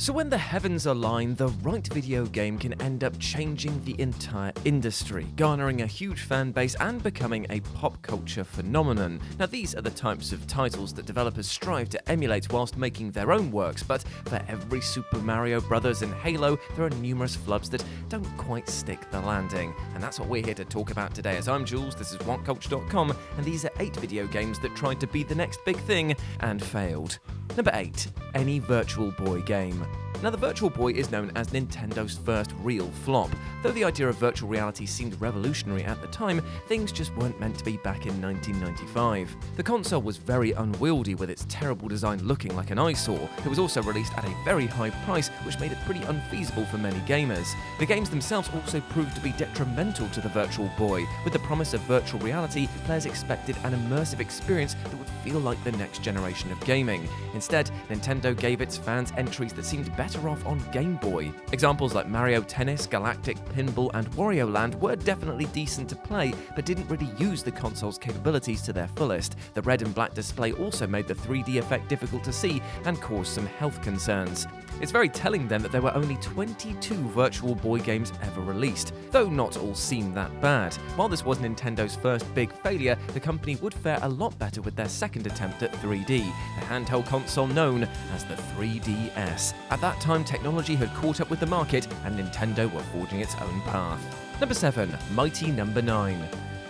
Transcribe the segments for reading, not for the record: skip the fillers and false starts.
So when the heavens align, the right video game can end up changing the entire industry, garnering a huge fan base and becoming a pop culture phenomenon. Now these are the types of titles that developers strive to emulate whilst making their own works, but for every Super Mario Bros. And Halo, there are numerous flubs that don't quite stick the landing. And that's what we're here to talk about today. As I'm Jules, this is WhatCulture.com, and these are 8 video games that tried to be the next big thing and failed. Number 8. Any Virtual Boy game. Now, the Virtual Boy is known as Nintendo's first real flop. Though the idea of virtual reality seemed revolutionary at the time, things just weren't meant to be back in 1995. The console was very unwieldy, with its terrible design looking like an eyesore. It was also released at a very high price, which made it pretty unfeasible for many gamers. The games themselves also proved to be detrimental to the Virtual Boy. With the promise of virtual reality, players expected an immersive experience that would feel like the next generation of gaming. Instead, Nintendo gave its fans entries that seemed better off on Game Boy. Examples like Mario Tennis, Galactic, Pinball, and Wario Land were definitely decent to play, but didn't really use the console's capabilities to their fullest. The red and black display also made the 3D effect difficult to see and caused some health concerns. It's very telling then that there were only 22 Virtual Boy games ever released, though not all seem that bad. While this was Nintendo's first big failure, the company would fare a lot better with their second attempt at 3D, a handheld console known as the 3DS. At that time, technology had caught up with the market, and Nintendo were forging its own path. Number 7. Mighty Number 9.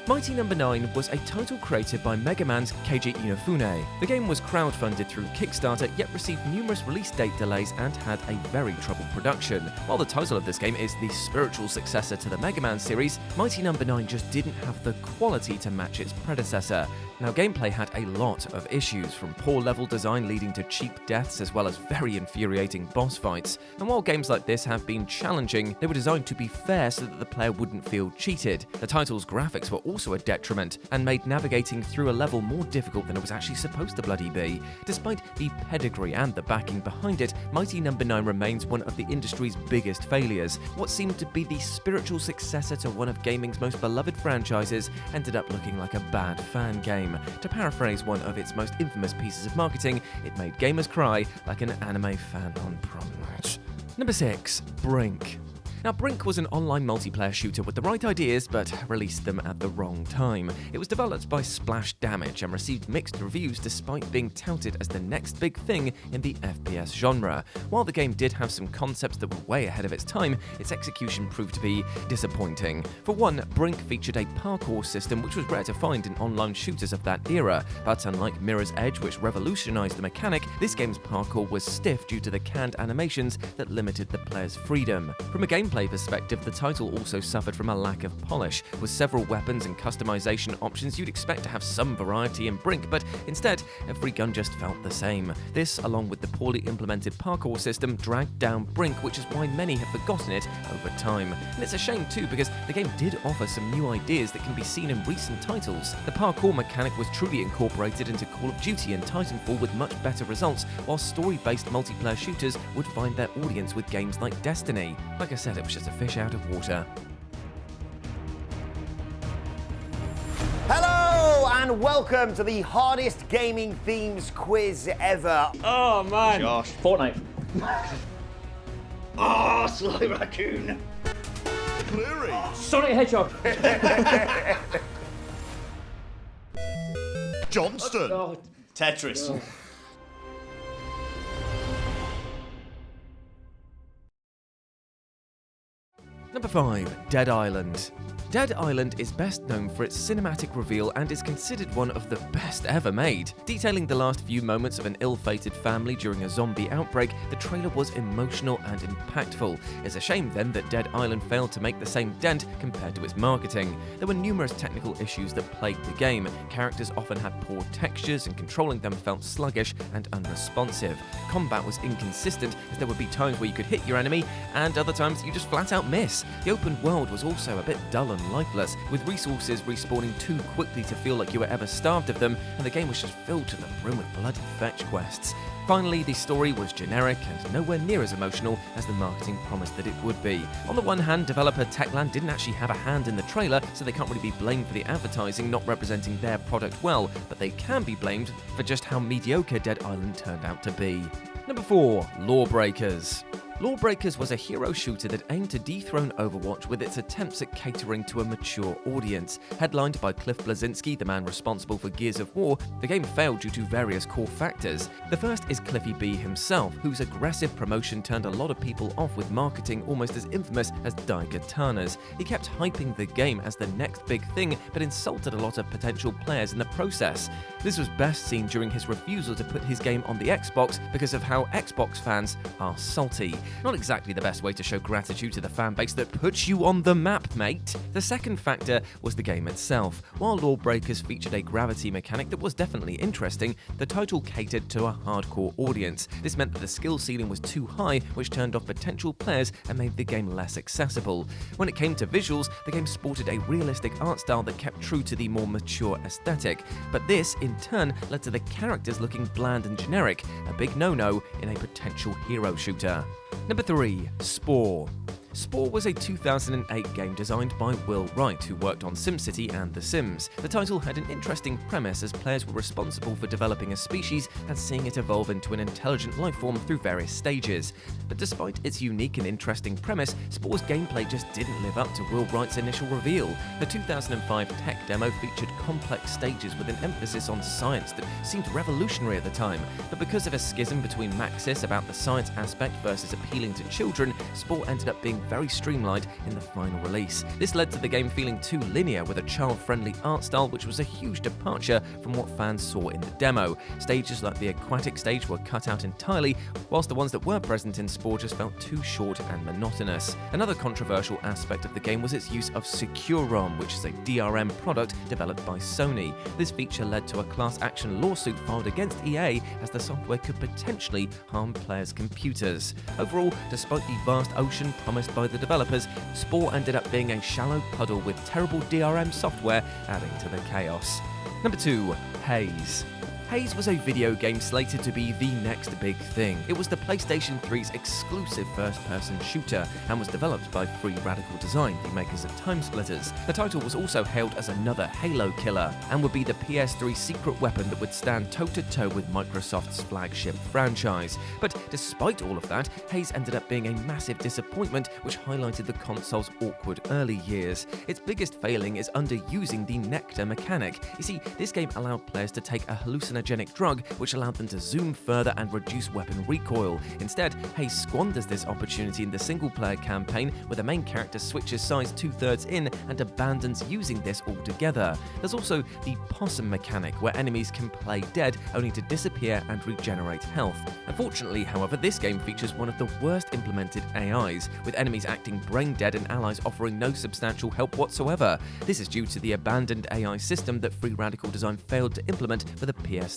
Mighty Number 9 was a title created by Mega Man's Keiji Inafune. The game was crowdfunded through Kickstarter, yet received numerous release date delays and had a very troubled production. While the title of this game is the spiritual successor to the Mega Man series, Mighty Number 9 just didn't have the quality to match its predecessor. Now, gameplay had a lot of issues, from poor level design leading to cheap deaths as well as very infuriating boss fights. And while games like this have been challenging, they were designed to be fair so that the player wouldn't feel cheated. The title's graphics were also a detriment and made navigating through a level more difficult than it was actually supposed to bloody be. Despite the pedigree and the backing behind it, Mighty Number 9 remains one of the industry's biggest failures. What seemed to be the spiritual successor to one of gaming's most beloved franchises ended up looking like a bad fan game. To paraphrase one of its most infamous pieces of marketing, it made gamers cry like an anime fan on prom night. Number 6. Brink. Now, Brink was an online multiplayer shooter with the right ideas, but released them at the wrong time. It was developed by Splash Damage and received mixed reviews despite being touted as the next big thing in the FPS genre. While the game did have some concepts that were way ahead of its time, its execution proved to be disappointing. For one, Brink featured a parkour system which was rare to find in online shooters of that era, but unlike Mirror's Edge, which revolutionized the mechanic, this game's parkour was stiff due to the canned animations that limited the player's freedom. From a gameplay perspective, the title also suffered from a lack of polish. With several weapons and customization options, you'd expect to have some variety in Brink, but instead, every gun just felt the same. This, along with the poorly implemented parkour system, dragged down Brink, which is why many have forgotten it over time. And it's a shame too, because the game did offer some new ideas that can be seen in recent titles. The parkour mechanic was truly incorporated into Call of Duty and Titanfall with much better results, while story-based multiplayer shooters would find their audience with games like Destiny. Like I said, it was just a fish out of water. Hello and welcome to the hardest gaming themes quiz ever. Oh man. Josh. Fortnite. Oh, Sly Raccoon. Cleary. Sonic Hedgehog. Johnston. Oh, Tetris. oh. Number 5. Dead Island. Dead Island is best known for its cinematic reveal and is considered one of the best ever made. Detailing the last few moments of an ill-fated family during a zombie outbreak, the trailer was emotional and impactful. It's a shame then that Dead Island failed to make the same dent compared to its marketing. There were numerous technical issues that plagued the game. Characters often had poor textures and controlling them felt sluggish and unresponsive. Combat was inconsistent, as there would be times where you could hit your enemy and other times you just flat out miss. The open world was also a bit dull and lifeless, with resources respawning too quickly to feel like you were ever starved of them, and the game was just filled to the brim with bloody fetch quests. Finally, the story was generic and nowhere near as emotional as the marketing promised that it would be. On the one hand, developer Techland didn't actually have a hand in the trailer, so they can't really be blamed for the advertising not representing their product well, but they can be blamed for just how mediocre Dead Island turned out to be. Number 4, LawBreakers. LawBreakers was a hero shooter that aimed to dethrone Overwatch with its attempts at catering to a mature audience. Headlined by Cliff Bleszinski, the man responsible for Gears of War, the game failed due to various core factors. The first is Cliffy B himself, whose aggressive promotion turned a lot of people off with marketing almost as infamous as Daikatana's. He kept hyping the game as the next big thing, but insulted a lot of potential players in the process. This was best seen during his refusal to put his game on the Xbox because of how Xbox fans are salty. Not exactly the best way to show gratitude to the fanbase that puts you on the map, mate. The second factor was the game itself. While LawBreakers featured a gravity mechanic that was definitely interesting, the title catered to a hardcore audience. This meant that the skill ceiling was too high, which turned off potential players and made the game less accessible. When it came to visuals, the game sported a realistic art style that kept true to the more mature aesthetic. But this, in turn, led to the characters looking bland and generic, a big no-no in a potential hero shooter. Number 3, Spore. Spore was a 2008 game designed by Will Wright, who worked on SimCity and The Sims. The title had an interesting premise as players were responsible for developing a species and seeing it evolve into an intelligent lifeform through various stages. But despite its unique and interesting premise, Spore's gameplay just didn't live up to Will Wright's initial reveal. The 2005 tech demo featured complex stages with an emphasis on science that seemed revolutionary at the time, but because of a schism between Maxis about the science aspect versus appealing to children, Spore ended up being very streamlined in the final release. This led to the game feeling too linear with a child-friendly art style, which was a huge departure from what fans saw in the demo. Stages like the aquatic stage were cut out entirely, whilst the ones that were present in Spore just felt too short and monotonous. Another controversial aspect of the game was its use of SecureROM, which is a DRM product developed by Sony. This feature led to a class action lawsuit filed against EA as the software could potentially harm players' computers. Overall, despite the vast ocean promised by the developers, Spore ended up being a shallow puddle with terrible DRM software adding to the chaos. Number 2, Haze. Haze was a video game slated to be the next big thing. It was the PlayStation 3's exclusive first-person shooter and was developed by Free Radical Design, the makers of Time Splitters. The title was also hailed as another Halo killer and would be the PS3 secret weapon that would stand toe-to-toe with Microsoft's flagship franchise. But despite all of that, Haze ended up being a massive disappointment, which highlighted the console's awkward early years. Its biggest failing is underusing the Nectar mechanic. You see, this game allowed players to take a hallucinogenic drug which allowed them to zoom further and reduce weapon recoil. Instead, Haze squanders this opportunity in the single-player campaign, where the main character switches sides 2/3 in and abandons using this altogether. There's also the possum mechanic, where enemies can play dead only to disappear and regenerate health. Unfortunately, however, this game features one of the worst implemented AIs, with enemies acting brain dead and allies offering no substantial help whatsoever. This is due to the abandoned AI system that Free Radical Design failed to implement for the PS3.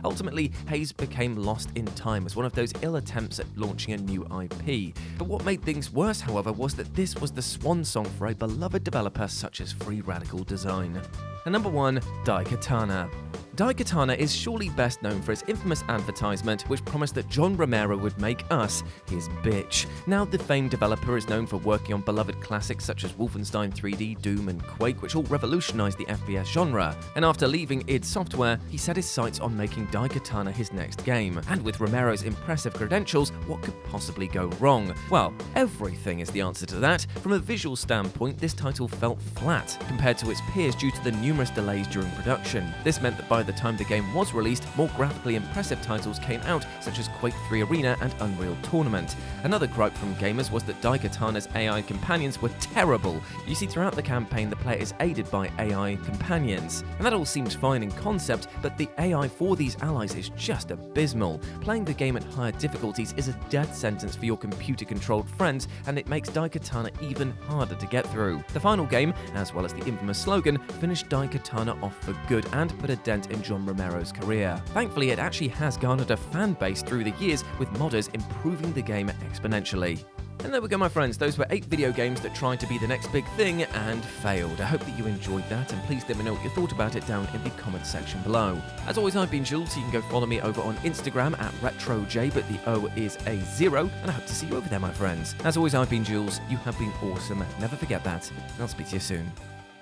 Ultimately, Haze became lost in time as one of those ill attempts at launching a new IP. But what made things worse, however, was that this was the swan song for a beloved developer such as Free Radical Design. And number 1, Daikatana. Daikatana is surely best known for its infamous advertisement, which promised that John Romero would make us his bitch. Now, the famed developer is known for working on beloved classics such as Wolfenstein 3D, Doom, and Quake, which all revolutionized the FPS genre. And after leaving id Software, he set his sights on making Daikatana his next game. And with Romero's impressive credentials, what could possibly go wrong? Well, everything is the answer to that. From a visual standpoint, this title felt flat compared to its peers due to the numerous delays during production. This meant that by the time the game was released, more graphically impressive titles came out, such as Quake 3 Arena and Unreal Tournament. Another gripe from gamers was that Daikatana's AI companions were terrible. You see, throughout the campaign, the player is aided by AI companions. And that all seems fine in concept, but the AI for these allies is just abysmal. Playing the game at higher difficulties is a death sentence for your computer-controlled friends, and it makes Daikatana even harder to get through. The final game, as well as the infamous slogan, finished Daikatana off for good and put a dent in John Romero's career. Thankfully, it actually has garnered a fan base through the years, with modders improving the game exponentially. And there we go, my friends. Those were 8 video games that tried to be the next big thing and failed. I hope that you enjoyed that, and please let me know what you thought about it down in the comments section below. As always, I've been Jules, so you can go follow me over on Instagram at RetroJ, but the O is a 0, and I hope to see you over there, my friends. As always, I've been Jules. You have been awesome. Never forget that, and I'll speak to you soon.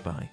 Bye.